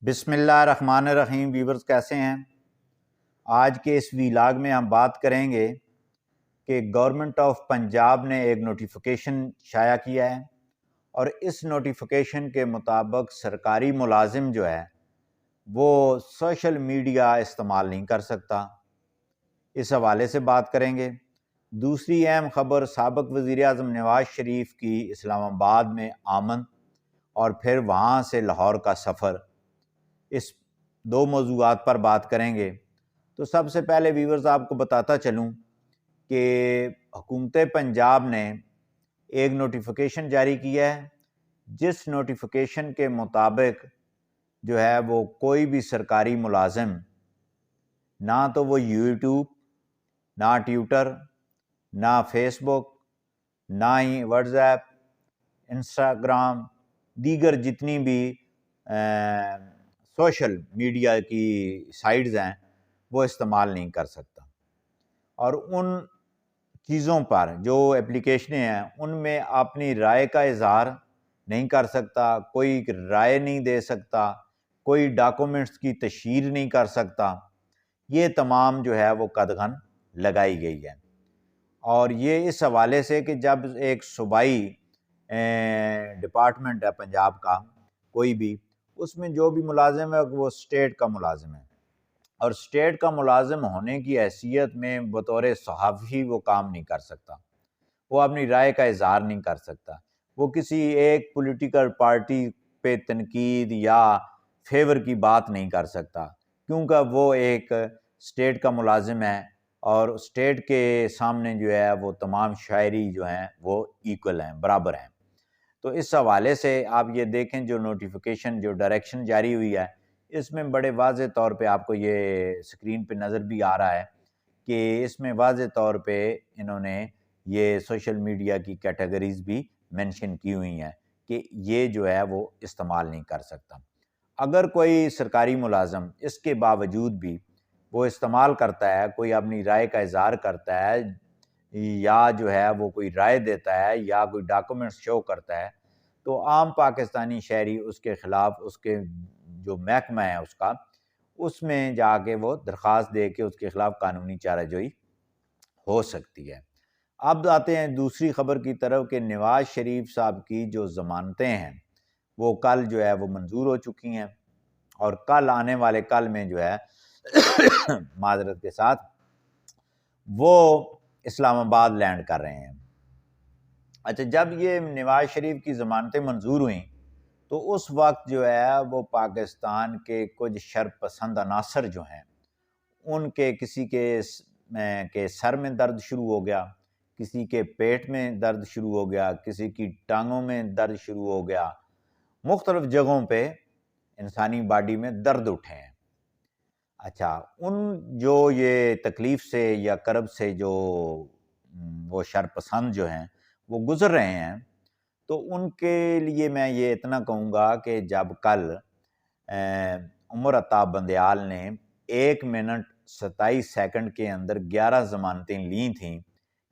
بسم اللہ الرحمن الرحیم۔ ویورز کیسے ہیں؟ آج کے اس ویلاگ میں ہم بات کریں گے کہ گورنمنٹ آف پنجاب نے ایک نوٹیفیکیشن شائع کیا ہے اور اس نوٹیفیکیشن کے مطابق سرکاری ملازم جو ہے وہ سوشل میڈیا استعمال نہیں کر سکتا۔ اس حوالے سے بات کریں گے۔ دوسری اہم خبر، سابق وزیر اعظم نواز شریف کی اسلام آباد میں آمد اور پھر وہاں سے لاہور کا سفر، اس دو موضوعات پر بات کریں گے۔ تو سب سے پہلے ویورز آپ کو بتاتا چلوں کہ حکومت پنجاب نے ایک نوٹیفیکیشن جاری کیا ہے، جس نوٹیفیکیشن کے مطابق جو ہے وہ کوئی بھی سرکاری ملازم نہ تو وہ یوٹیوب، نہ ٹویٹر، نہ فیس بک، نہ ہی واٹس ایپ، انسٹاگرام، دیگر جتنی بھی سوشل میڈیا کی سائٹز ہیں وہ استعمال نہیں کر سکتا، اور ان چیزوں پر جو اپلیکیشنیں ہیں ان میں اپنی رائے کا اظہار نہیں کر سکتا، کوئی رائے نہیں دے سکتا، کوئی ڈاکومنٹس کی تشہیر نہیں کر سکتا۔ یہ تمام جو ہے وہ قدغن لگائی گئی ہے، اور یہ اس حوالے سے کہ جب ایک صوبائی ڈپارٹمنٹ ہے پنجاب کا کوئی بھی، اس میں جو بھی ملازم ہے وہ اسٹیٹ کا ملازم ہے، اور اسٹیٹ کا ملازم ہونے کی حیثیت میں بطور صحافی وہ کام نہیں کر سکتا، وہ اپنی رائے کا اظہار نہیں کر سکتا، وہ کسی ایک پولیٹیکل پارٹی پہ تنقید یا فیور کی بات نہیں کر سکتا، کیونکہ وہ ایک اسٹیٹ کا ملازم ہے، اور اسٹیٹ کے سامنے جو ہے وہ تمام شاعری جو ہیں وہ ایکول ہیں، برابر ہیں۔ تو اس حوالے سے آپ یہ دیکھیں، جو نوٹیفیکیشن، جو ڈائریکشن جاری ہوئی ہے، اس میں بڑے واضح طور پہ آپ کو یہ اسکرین پہ نظر بھی آ رہا ہے کہ اس میں واضح طور پہ انہوں نے یہ سوشل میڈیا کی کیٹیگریز بھی مینشن کی ہوئی ہیں کہ یہ جو ہے وہ استعمال نہیں کر سکتا۔ اگر کوئی سرکاری ملازم اس کے باوجود بھی وہ استعمال کرتا ہے، کوئی اپنی رائے کا اظہار کرتا ہے، یا جو ہے وہ کوئی رائے دیتا ہے یا کوئی ڈاکومنٹس شو کرتا ہے، تو عام پاکستانی شہری اس کے خلاف، اس کے جو محکمہ ہے اس میں جا کے وہ درخواست دے کے اس کے خلاف قانونی چارہ جوئی ہو سکتی ہے۔ اب آتے ہیں دوسری خبر کی طرف کہ نواز شریف صاحب کی جو ضمانتیں ہیں وہ کل جو ہے وہ منظور ہو چکی ہیں، اور کل آنے والے کل میں جو ہے معذرت کے ساتھ وہ اسلام آباد لینڈ کر رہے ہیں۔ اچھا، جب یہ نواز شریف کی ضمانتیں منظور ہوئیں تو اس وقت جو ہے وہ پاکستان کے کچھ شرپسند عناصر جو ہیں ان کے کسی کے سر میں درد شروع ہو گیا، کسی کے پیٹ میں درد شروع ہو گیا، کسی کی ٹانگوں میں درد شروع ہو گیا، مختلف جگہوں پہ انسانی باڈی میں درد اٹھے ہیں۔ اچھا، ان جو یہ تکلیف سے یا کرب سے جو وہ شرپسند جو ہیں وہ گزر رہے ہیں، تو ان کے لیے میں یہ اتنا کہوں گا کہ جب کل عمر عطا بندیال نے 1 منٹ 27 سیکنڈ کے اندر 11 ضمانتیں لی تھیں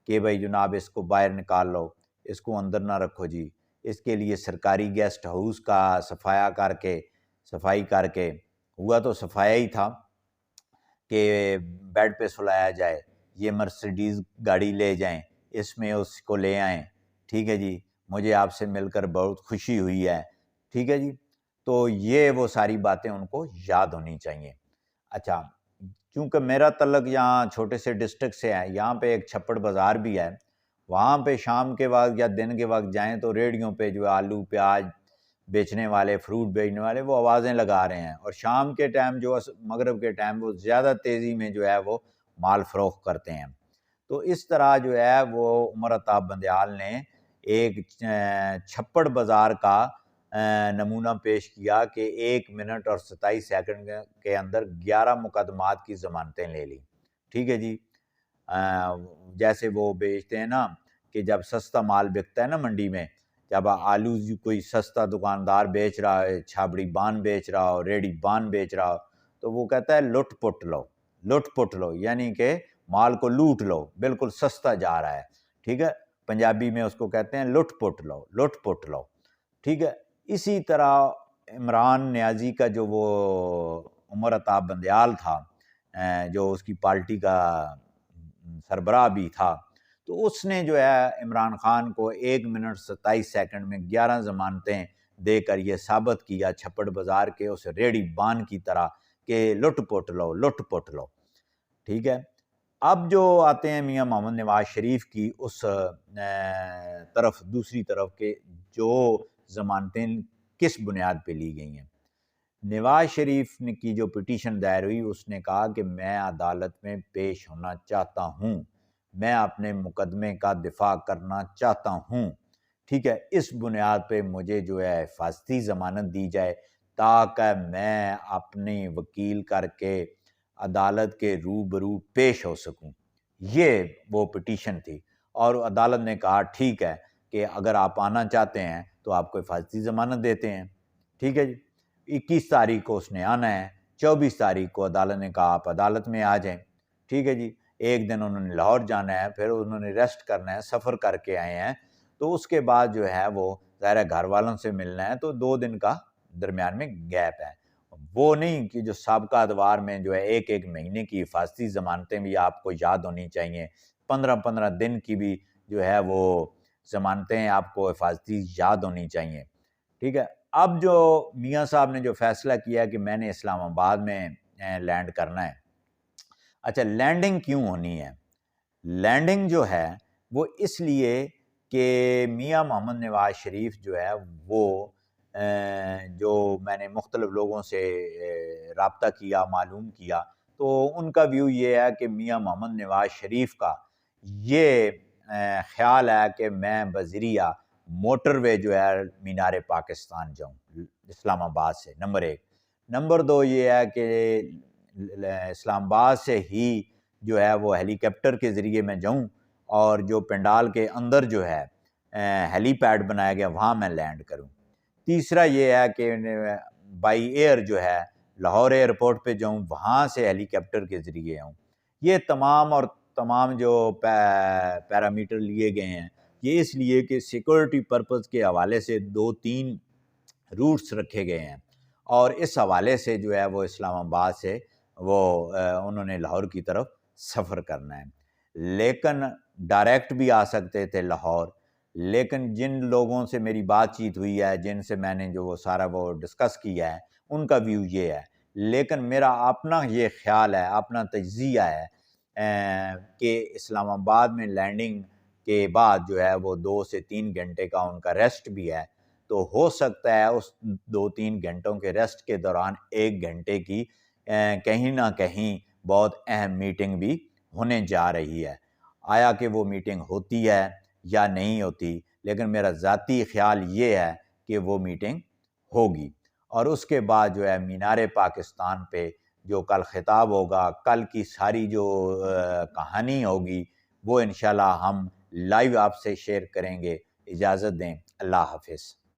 کہ بھائی جناب اس کو باہر نکال لو، اس کو اندر نہ رکھو جی، اس کے لیے سرکاری گیسٹ ہاؤس کا صفائی کر کے ہوا تو صفایا ہی تھا کہ بیڈ پہ سلایا جائے، یہ مرسیڈیز گاڑی لے جائیں، اس میں اس کو لے آئیں، ٹھیک ہے جی، مجھے آپ سے مل کر بہت خوشی ہوئی ہے، ٹھیک ہے جی۔ تو یہ وہ ساری باتیں ان کو یاد ہونی چاہیے۔ اچھا، چونکہ میرا تعلق یہاں چھوٹے سے ڈسٹرکٹ سے ہے، یہاں پہ ایک چھپڑ بازار بھی ہے، وہاں پہ شام کے وقت یا دن کے وقت جائیں تو ریڑھیوں پہ جو آلو پیاز بیچنے والے، فروٹ بیچنے والے، وہ آوازیں لگا رہے ہیں، اور شام کے ٹائم جو مغرب کے ٹائم وہ زیادہ تیزی میں جو ہے وہ مال فروخت کرتے ہیں۔ تو اس طرح جو ہے وہ عمر عطا بندیال نے ایک چھپڑ بازار کا نمونہ پیش کیا کہ 1 منٹ اور 27 سیکنڈ کے اندر 11 مقدمات کی ضمانتیں لے لی، ٹھیک ہے جی۔ جیسے وہ بیچتے ہیں نا کہ جب سستا مال بکتا ہے نا منڈی میں، جب آلو کوئی سستا دکاندار بیچ رہا ہے، چھابڑی بان بیچ رہا ہو، ریڑھی بان بیچ رہا ہو، تو وہ کہتا ہے لٹ پٹ لو، یعنی کہ مال کو لوٹ لو، بالکل سستا جا رہا ہے، ٹھیک ہے، پنجابی میں اس کو کہتے ہیں لٹ پٹ لو، ٹھیک ہے۔ اسی طرح عمران نیازی کا جو وہ عمر عطا بندیال تھا، جو اس کی پارٹی کا سربراہ بھی تھا، تو اس نے جو ہے عمران خان کو 1 منٹ 27 سیکنڈ میں 11 ضمانتیں دے کر یہ ثابت کیا چھپڑ بازار کے اس ریڑی بان کی طرح کہ لٹ پٹ لو، ٹھیک ہے۔ اب جو آتے ہیں میاں محمد نواز شریف کی اس طرف، دوسری طرف کہ جو ضمانتیں کس بنیاد پہ لی گئی ہیں۔ نواز شریف نے کی جو پٹیشن دائر ہوئی، اس نے کہا کہ میں عدالت میں پیش ہونا چاہتا ہوں، میں اپنے مقدمے کا دفاع کرنا چاہتا ہوں، ٹھیک ہے، اس بنیاد پہ مجھے جو ہے حفاظتی ضمانت دی جائے تاکہ میں اپنی وکیل کر کے عدالت کے روبرو پیش ہو سکوں۔ یہ وہ پٹیشن تھی، اور عدالت نے کہا ٹھیک ہے کہ اگر آپ آنا چاہتے ہیں تو آپ کو حفاظتی ضمانت دیتے ہیں، ٹھیک ہے جی۔ 21 تاریخ کو اس نے آنا ہے، 24 تاریخ کو عدالت نے کہا آپ عدالت میں آ جائیں، ٹھیک ہے جی۔ ایک دن انہوں نے لاہور جانا ہے، پھر انہوں نے ریسٹ کرنا ہے، سفر کر کے آئے ہیں، تو اس کے بعد جو ہے وہ ظاہر گھر والوں سے ملنا ہے، تو 2 دن کا درمیان میں گیپ ہے۔ وہ نہیں کہ جو سابقہ ادوار میں جو ہے 1 مہینے کی حفاظتی ضمانتیں بھی آپ کو یاد ہونی چاہیے، 15 دن کی بھی جو ہے وہ ضمانتیں آپ کو حفاظتی یاد ہونی چاہیے، ٹھیک ہے۔ اب جو میاں صاحب نے جو فیصلہ کیا کہ میں نے اسلام آباد میں لینڈ کرنا ہے، اچھا لینڈنگ کیوں ہونی ہے؟ لینڈنگ جو ہے وہ اس لیے کہ میاں محمد نواز شریف جو ہے وہ جو میں نے مختلف لوگوں سے رابطہ کیا، معلوم کیا، تو ان کا ویو یہ ہے کہ میاں محمد نواز شریف کا یہ خیال ہے کہ میں بذریعہ موٹر وے جو ہے مینار پاکستان جاؤں اسلام آباد سے، نمبر 1۔ نمبر 2 یہ ہے کہ اسلام آباد سے ہی جو ہے وہ ہیلی کاپٹر کے ذریعے میں جاؤں، اور جو پنڈال کے اندر جو ہے ہیلی پیڈ بنایا گیا وہاں میں لینڈ کروں۔ تیسرا یہ ہے کہ بائی ایئر جو ہے لاہور ایئرپورٹ پہ جاؤں، وہاں سے ہیلی کاپٹر کے ذریعے آؤں۔ یہ تمام جو پیرامیٹر لیے گئے ہیں، یہ اس لیے کہ سیکورٹی پرپز کے حوالے سے 2-3 روٹس رکھے گئے ہیں، اور اس حوالے سے جو ہے وہ اسلام آباد سے وہ انہوں نے لاہور کی طرف سفر کرنا ہے، لیکن ڈائریکٹ بھی آ سکتے تھے لاہور۔ لیکن جن لوگوں سے میری بات چیت ہوئی ہے، جن سے میں نے جو وہ سارا وہ ڈسکس کیا ہے، ان کا ویو یہ ہے، لیکن میرا اپنا یہ خیال ہے، اپنا تجزیہ ہے کہ اسلام آباد میں لینڈنگ کے بعد جو ہے وہ 2 سے 3 گھنٹے کا ان کا ریسٹ بھی ہے، تو ہو سکتا ہے اس 2-3 گھنٹوں کے ریسٹ کے دوران 1 گھنٹے کی کہیں نہ کہیں بہت اہم میٹنگ بھی ہونے جا رہی ہے۔ آیا کہ وہ میٹنگ ہوتی ہے یا نہیں ہوتی، لیکن میرا ذاتی خیال یہ ہے کہ وہ میٹنگ ہوگی، اور اس کے بعد جو ہے مینار پاکستان پہ جو کل خطاب ہوگا، کل کی ساری جو کہانی ہوگی، وہ انشاءاللہ ہم لائیو آپ سے شیئر کریں گے۔ اجازت دیں، اللہ حافظ۔